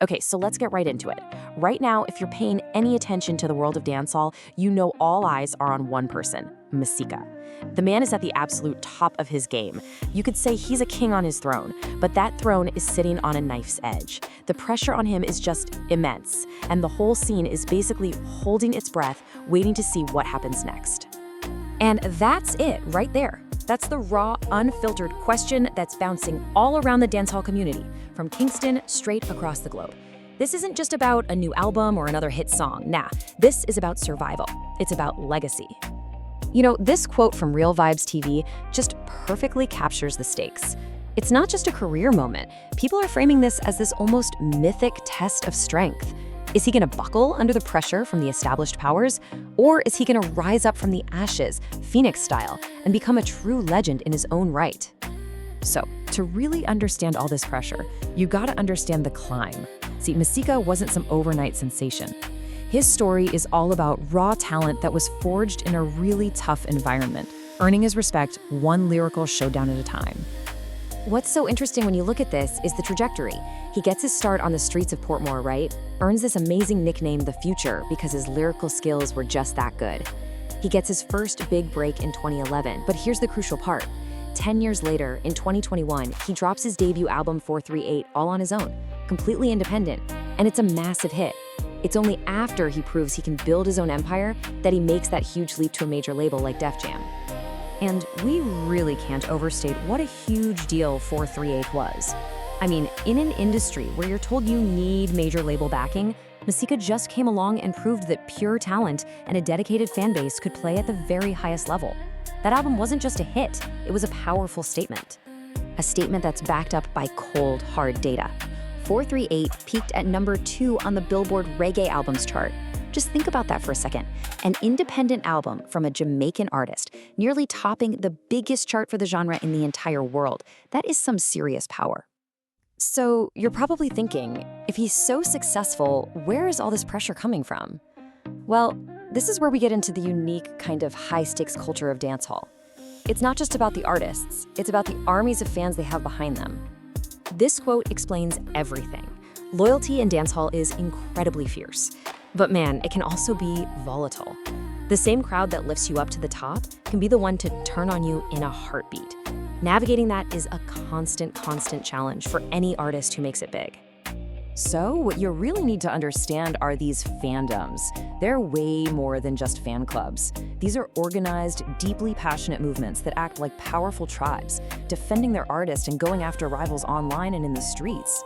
Okay, so let's get right into it. Right now, if you're paying any attention to the world of dancehall, you know all eyes are on one person, Masicka. The man is at the absolute top of his game. You could say he's a king on his throne, but that throne is sitting on a knife's edge. The pressure on him is just immense, and the whole scene is basically holding its breath, waiting to see what happens next. And that's it right there. That's the raw, unfiltered question that's bouncing all around the dancehall community, from Kingston straight across the globe. This isn't just about a new album or another hit song. Nah, this is about survival. It's about legacy. You know, this quote from Real Vibes TV just perfectly captures the stakes. It's not just a career moment. People are framing this as this almost mythic test of strength. Is he gonna buckle under the pressure from the established powers? Or is he gonna rise up from the ashes, Phoenix style, and become a true legend in his own right? So, to really understand all this pressure, you gotta understand the climb. See, Masicka wasn't some overnight sensation. His story is all about raw talent that was forged in a really tough environment, earning his respect one lyrical showdown at a time. What's so interesting when you look at this is the trajectory. He gets his start on the streets of Portmore, right? Earns this amazing nickname, The Future, because his lyrical skills were just that good. He gets his first big break in 2011, but here's the crucial part. 10 years later, in 2021, he drops his debut album 438 all on his own, completely independent, and it's a massive hit. It's only after he proves he can build his own empire that he makes that huge leap to a major label like Def Jam. And we really can't overstate what a huge deal 438 was. I mean, in an industry where you're told you need major label backing, Masicka just came along and proved that pure talent and a dedicated fan base could play at the very highest level. That album wasn't just a hit, it was a powerful statement. A statement that's backed up by cold, hard data. 438 peaked at number 2 on the Billboard Reggae Albums chart. Just think about that for a second. An independent album from a Jamaican artist, nearly topping the biggest chart for the genre in the entire world. That is some serious power. So you're probably thinking, if he's so successful, where is all this pressure coming from? Well, this is where we get into the unique kind of high-stakes culture of dancehall. It's not just about the artists, it's about the armies of fans they have behind them. This quote explains everything. Loyalty in dancehall is incredibly fierce. But man, it can also be volatile. The same crowd that lifts you up to the top can be the one to turn on you in a heartbeat. Navigating that is a constant challenge for any artist who makes it big. So what you really need to understand are these fandoms. They're way more than just fan clubs. These are organized, deeply passionate movements that act like powerful tribes, defending their artist and going after rivals online and in the streets.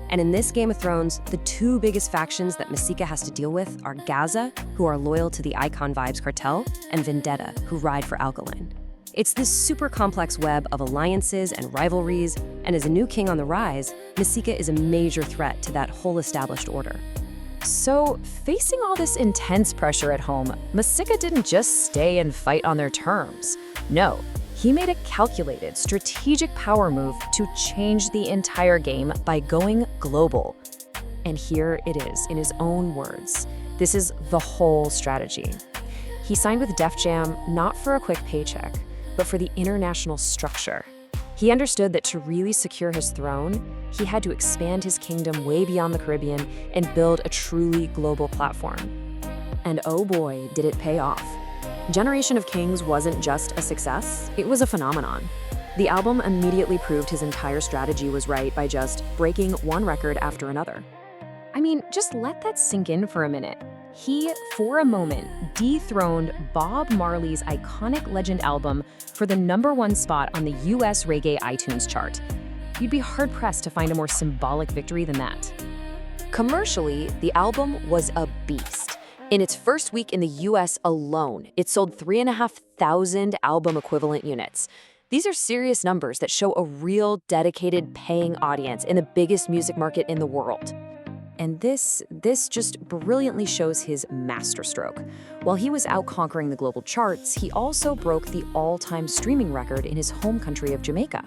And in this Game of Thrones, the two biggest factions that Masicka has to deal with are Gaza, who are loyal to the Icon Vibes cartel, and Vendetta, who ride for Alkaline. It's this super complex web of alliances and rivalries, and as a new king on the rise, Masicka is a major threat to that whole established order. So, facing all this intense pressure at home, Masicka didn't just stay and fight on their terms. No. He made a calculated, strategic power move to change the entire game by going global. And here it is, in his own words. This is the whole strategy. He signed with Def Jam not for a quick paycheck, but for the international structure. He understood that to really secure his throne, he had to expand his kingdom way beyond the Caribbean and build a truly global platform. And oh boy, did it pay off. Generation of Kings wasn't just a success, it was a phenomenon. The album immediately proved his entire strategy was right by just breaking one record after another. I mean, just let that sink in for a minute. He, for a moment, dethroned Bob Marley's iconic Legend album for the #1 spot on the US Reggae iTunes chart. You'd be hard-pressed to find a more symbolic victory than that. Commercially, the album was a beast. In its first week in the US alone, it sold 3,500 album equivalent units. These are serious numbers that show a real, dedicated, paying audience in the biggest music market in the world. And this just brilliantly shows his masterstroke. While he was out conquering the global charts, he also broke the all-time streaming record in his home country of Jamaica.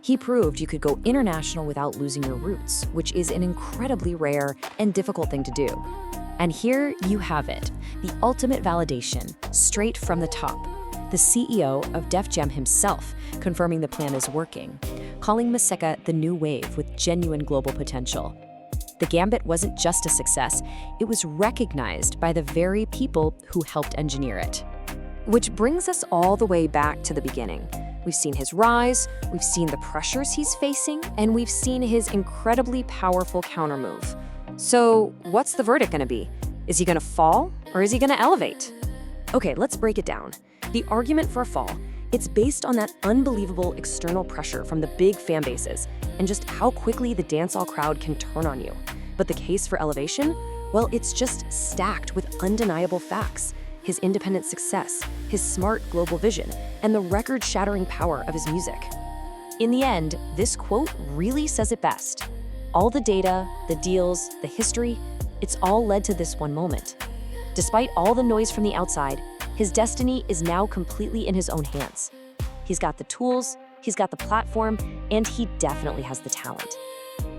He proved you could go international without losing your roots, which is an incredibly rare and difficult thing to do. And here you have it, the ultimate validation, straight from the top. The CEO of Def Jam himself confirming the plan is working, calling Masicka the new wave with genuine global potential. The gambit wasn't just a success, it was recognized by the very people who helped engineer it. Which brings us all the way back to the beginning. We've seen his rise, we've seen the pressures he's facing, and we've seen his incredibly powerful countermove. So what's the verdict gonna be? Is he gonna fall, or is he gonna elevate? Okay, let's break it down. The argument for a fall, it's based on that unbelievable external pressure from the big fan bases and just how quickly the dancehall crowd can turn on you. But the case for elevation, well, it's just stacked with undeniable facts. His independent success, his smart global vision, and the record-shattering power of his music. In the end, this quote really says it best. All the data, the deals, the history, it's all led to this one moment. Despite all the noise from the outside, his destiny is now completely in his own hands. He's got the tools, he's got the platform, and he definitely has the talent.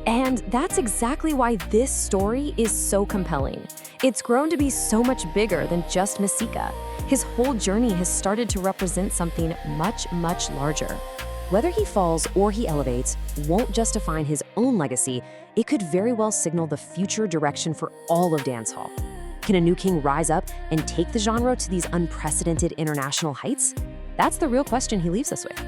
And that's exactly why this story is so compelling. It's grown to be so much bigger than just Masicka. His whole journey has started to represent something much, much larger. Whether he falls or he elevates won't just define his own legacy, it could very well signal the future direction for all of dancehall. Can a new king rise up and take the genre to these unprecedented international heights? That's the real question he leaves us with.